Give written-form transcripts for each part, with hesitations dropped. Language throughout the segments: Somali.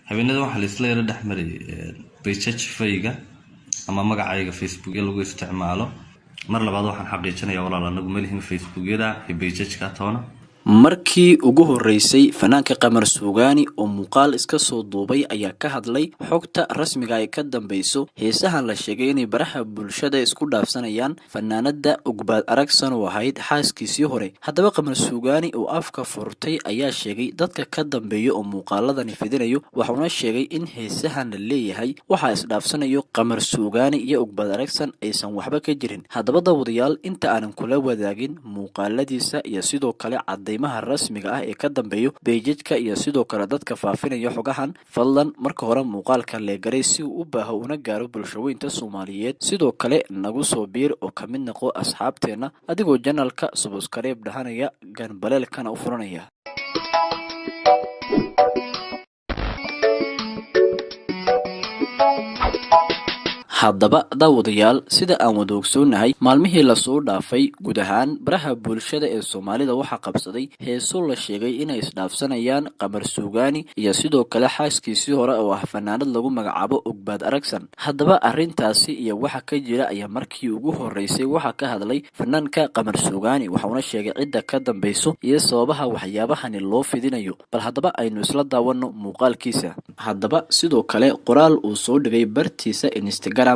habeenada waxa la isla yara dhaxmaray page fayga ama magacayga Facebook ee lagu isticmaalo mar labaad waxaan xaqiijinayaa walaal anagu ma lihin Facebook-yada iyo page-ka toona markii ugu horeysay fanaanka Qamar Suugaani oo muuqaal iska soo duubay ayaa ka hadlay xogta rasmiga ay ka dambayso heesahan la sheegay in baraha bulshada isku dhaafsanayaan fanaanada Ugbaad Aragsan oo ahayd xaaskiisii hore. Haddaba Qamar Suugaani oo afka furtay ayaa sheegay dadka ka dambeeya oo muuqaaladani fidinayo waxaana sheegay in heesahan la leeyahay waxa is dhaafsanayo Qamar Suugaani iyo Ugbaad Aragsan aysan waxba ka jirin. Haddaba dawadayaal inta aanan kula wadaagin muuqaaladiisa iyo sidoo kale maha rasmiga ah ee ka dambeeyo page-ka iyo sidoo kale dadka faafinaya xogahan fadlan marka hore muuqaalka leegaray si uu u baaho una gaaro bulshooyinka Soomaaliyeed sidoo kale nagu soo biir oo kamid noqo asxaabteena adigoo channelka subscribe dhahanaya ganbaleelkana u furanaya haddaba daawadayaal sida aan wada ogsoonahay maalmihii la soo dhaafay guud ahaan baraha bulshada ee Soomaalida waxa qabsaday heeso la sheegay inay isdhaafsanayaan Qamar Suugaani iyo sidoo kale xaaskiisii hore oo ah fanaanad lagu magacaabo Ugbaad Aragsan. Haddaba arrintaasi iyo waxa ka jira ayaa markii ugu horeysay waxa ka hadlay fanaanka Qamar Suugaani waxaana sheegay cidda ka dambayso iyo sababaha waxyaabahan loo fidinayo. Bal haddaba aynu isla daawano muuqaalkiisa. Haddaba sidoo kale qoraal uu soo dhigay bartiisa Instagram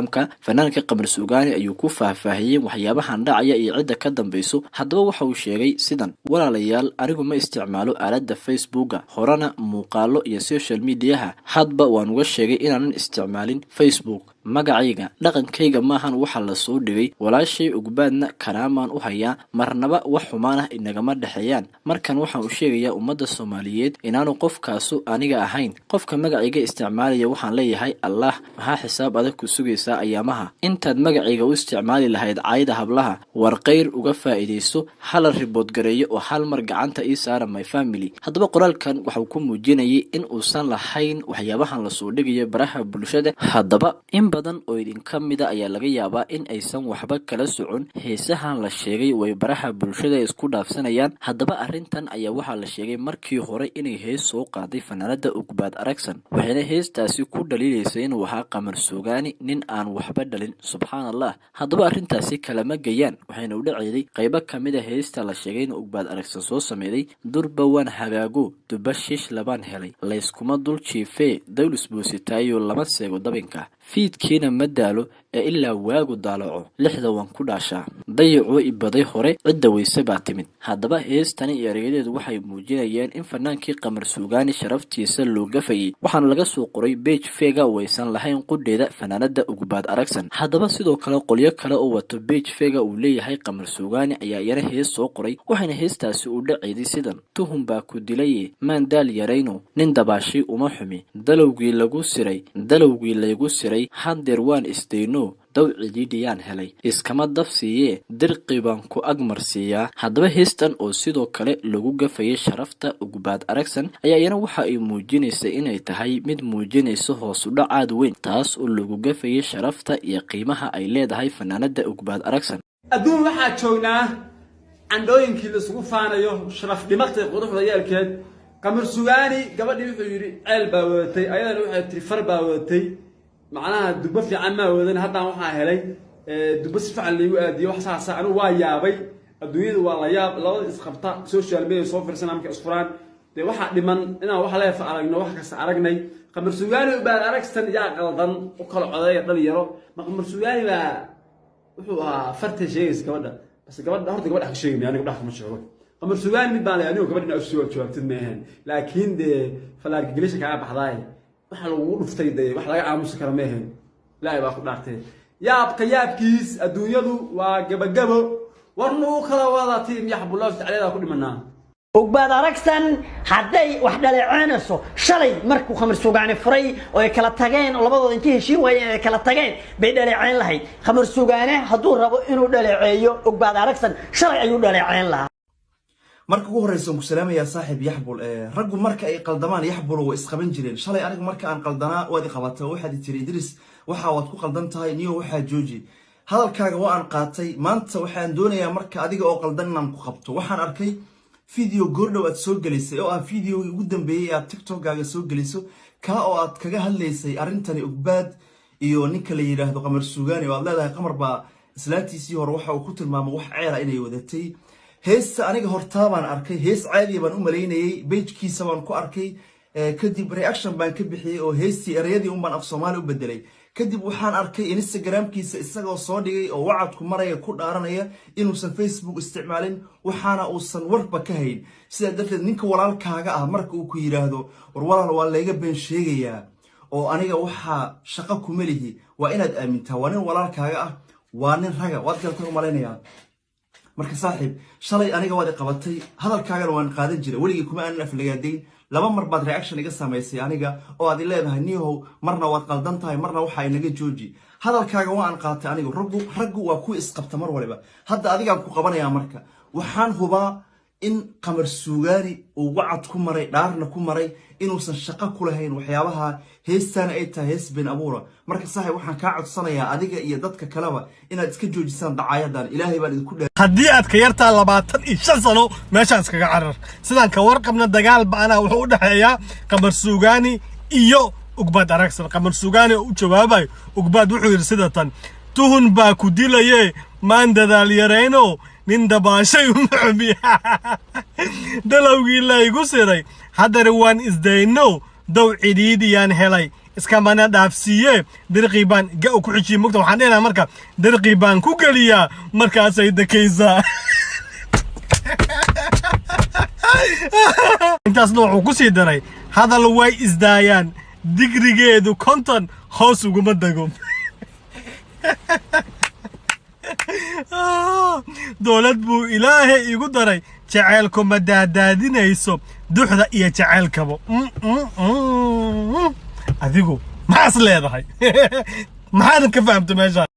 fanaanka Qamar Suugaani ayuu ku faahfaahiyay waxyaabahan dhacaya iyo cidda ka dambayso. Haddaba waxa uu sheegay sidan: walaalayaal anigu ma isticmaalo aaladda Facebook horena muuqaalo iyo social media hadba waan uga sheegay inaanan isticmaalin Facebook magacayga dhaqankayga maahan waxa la soo dhigay walaashay Ugbaadna karaamaan u hayaa marnaba wax xumaan ah inagama dhaxeeyaan markan waxaan u sheegayaa ummadda Soomaaliyeed inaanu qofkaasu aniga ahayn qofka magacayga isticmaalaya waxaan leeyahay Allah waxa xisaab adag ku sugaysa ayaamaha intaad magacayga u isticmaali lahayd caayda hablaha war qeyr uga faa'iideyso hal report gareeyo oo hal mar gacanta ii saara my family. Haddaba qoraalkan waxa uu ku muujinayay in uusan lahayn waxyaabahan la soo dhigay baraha bulshada. Haddaba badan oo idin kamida ayaa laga yaabaa in aysan waxba kala socon heesahan la sheegay way baraha bulshada isku dhaafsanayaan. Haddaba arrintan ayaa waxa la sheegay markii hore inay hees soo qaaday fanaanada Ugbaad Aragsan waxayna heestaasi ku dhaliilaysay inuu ahaa Qamar Suugaani nin aan waxba dhalin. Subxaanallah. Haddaba arrintaasi kala ma gayaan waxayna u dhacayday qaybo kamid ah heesta la sheegay in Ugbaad Aragsan soo sameeyay durba waan hagaago dubashish labaan helay la iskuma dul jiifee dawlis boositaayo lama seego dabinka fiidkiina ma daalo ee ilaa waagu daalaco lixda waan ku dhaashaa dayaco ibaday hore cidda weyse baa timid. Haddaba heestani iyo erayadeedu waxay muujinayaan in fanaankii Qamar Suugaani sharaftiisa loo gafayay waxaana laga soo qoray page fega waysan lahayn qudheeda fanaanada Ugbaad Aragsan. Haddaba sidoo kale qolyo kale oo wato page fega uu leeyahay Qamar Suugaani ayaa yara hees soo qoray waxayna heestaasi u dhacayday sidan: tuhum baa ku dilay maan daal yarayno nin dabaashi uma xumi dalowgii lagu siray hadeer waan isdayno dawcidiyaan helay iskama dafsiye dirqi baan ku agmarsiiyaa. Haddaba heestan oo sidoo kale lagu gafayay sharafta Ugbaad Aragsan ayaa iyana waxa ay muujinaysaa inay tahay mid muujinayso hoos u dhac weyn taas oo lagu gafayay sharafta iyo qiimaha ay leedahay fanaanada Ugbaad Aragsan. adduun waxaa joognaa candooyinkii la isugu faanayo sharaf dhimatay quruxda yeelkeed. Qamar Suugaani gabadhii wuxuu yiri ceel baa wadatay ayadana waxay tiri far baa wadatay macnaha duba fiican ma wadan haddaan waxaa helay duba si fiican lagu aadiyo wax saasa anigu waa yaabay adduunyadu waa la yaab labada isqabta social media soo fiirsanaa markay isfuraan de waxa dhiman inaan wax la aragno wax kasta aragnay. Qamar Suugaani Ugbaad Aragsan yaa qaldan u kala codeeya dhalinyaro ma Qamar Suugaani baa wuxuu ahaa farta sheegaysa gabadha bas gabadha horta gabadha ka sheegay aniga dhax ma sheego Qamar Suugaani mid baan leeyahay gabadhina u soo jawaabtid ma ahan laakiin de falaarka galisha ka baxday waxa lagu dhuftay de wax laga aamusi karo ma ahan ilaahay baa ku dhaartay yaabkiis adduunyadu waa gabagabo warnu kala wada tiim yaxbullah tacaala ku dhimanaa. Ugbaad Aragsan hadday wax dhaleeceynayso shalay markuu Qamar Suugaani furay oo ay kala tageen labadooda intii heshiin waayeen ay kala tageen bay dhaleeceyn lahayd. Qamar Suugaani hadduu rabo inuu dhaleeceeyo Ugbaad Aragsan shalay ayuu dhaleeceyn lahaa. marka ugu horeysa ku salaamaya saaxiib yaxbul raggu marka ay qaldamaan yaxbul oo isqaban jireen shalay aniga marka aan qaldanaa waad qabatay waxaad tiri Idris waxa waad ku qaldan tahay niyo waxa jooji hadalkaaga waa aan qaatay maanta waxaan doonayaa marka adiga oo qaldanaan ku qabto waxaan arkay video goordhow aad soo galisay oo ah video ugu dambeeyay aad TikTok-gaaga soo galiso ka oo aad kaga hadlaysay arrintani Ugbaad iyo ninka la yiraahdo Qamar Suugaani oo aad leedahay Qamar baa islaantiisii hore waxa uu ku tilmaamay wax ceela inay wadatay heesta aniga hortaa baan arkay hees caadi baan u maleynayay page-kiisa baan ku arkay kadib reaction baan ka bixiyay oo heestii erayadii baan af Soomaali u bedelay kadib waxaan arkay Instagram-kiisa isagoo soo dhigay oo wacad ku maraya ku dhaaranaya inuusan Facebook isticmaalin waxaana uusan warba ka hayn sida darteed ninka walaalkaaga ah marka uu ku yiraahdo war walaal waa layga been sheegayaa oo aniga waxa shaqo ku malihi waa inaad aamintaa waa nin walaalkaaga ah waa nin raga waad galtay u maleynaya marka saaxiib shalay aniga waad qabatay hadalkaagana waan qaadan jiray waligii kuma aanan aflagaadeyn laba mar baad reaction iga sameysay aniga oo aad leedahay niyow marna waad qaldan tahay marna waxa inaga jooji hadalkaaga waan qaatay aniga raggu waa ku isqabta mar waliba hadda adiga ku qabanaya marka waxaan hubaa in Qamar Suugaani uu wacad ku maray dhaarna ku maray inuusan shaqo ku lahayn waxyaabaha heestan ay tahay hees been abuura marka saaxiib waxaan ka codsanayaa adiga iyo dadka kaleba inaad iska joojisaan dacaayadan ilaahay baan idinku dhahay haddii aad ka yartaa 25 sano meeshaas kaga carar sidaan ka warqabna dagaal ba'ana wuxuu u dhaxeeyaa Qamar Suugaani iyo Ugbaad Aragsan Qamar Suugaani u jawaabay Ugbaad wuxuu yiri sidatan tuhun baa ku dilayay maan dadaal yareyno nin dabaashay u naxmiya dalawgii la igu siray haddana waan isdayno dow ciidiyaan helay iska mana dhaafsiye dirqi baan ga ku xijii mugta waxaan dheenaa marka dirqi baan ku galiyaa markaas ay dakaysaa intaas wuxuu ku sii daray hadal way isdaayaan digrigeedu konton hoos uguma dago dowlad buu ilaahay igu daray jaceelku ma daadaadinayso duxda iyo jaceelkaba adigu maxaas leedahay maxaadan ka fahamta meeshaan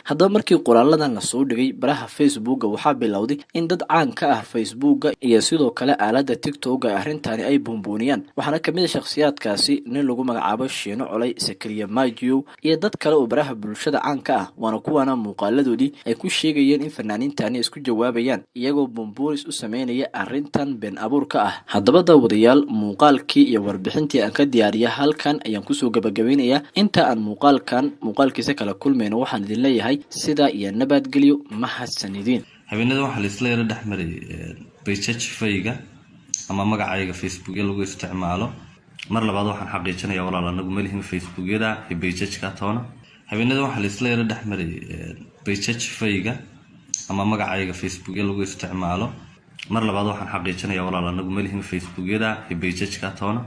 haddaba markii qoraaladan la soo dhigay baraha Facebook waxaa bilowday in dad caan ka ah Facebook iyo sidoo kale aaladda TikTok ay arrintaani ay buunbuuniyaan waxaana kamid ah shakhsiyaadkaasi nin lagu magacaabo Shiino Colay Sakariya Maajiyo iyo dad kale oo baraha bulshada caan ka ah waana kuwana muuqaaladoodii ay ku sheegayeen in fanaaniintani isku jawaabayaan iyagoo buunbuunis u sameynaya arrintan been abuurka ah haddaba daawadayaal muuqaalkii iyo warbixintii aan ka diyaariyay halkan ayaan kusoo gabagabeynayaa inta aan muuqaalkiisa kala kulmayno waxaan idin leeyahay sida iyo nabadgelyo mahadsanidin habeenada waxa la isla yara dhaxmaray page-fayga ama magacayga Facebook lagu isticmaalo mar labaad waxaan xaqiijinayaa walaal anagu meelihim Facebook-yada iyo page-ka toona habeenada waxa la isla yara dhaxmaray page-fayga ama magacayga Facebook lagu isticmaalo mar labaad waxaan xaqiijinayaa walaal anagu meelihim Facebook-yada iyo page-ka toona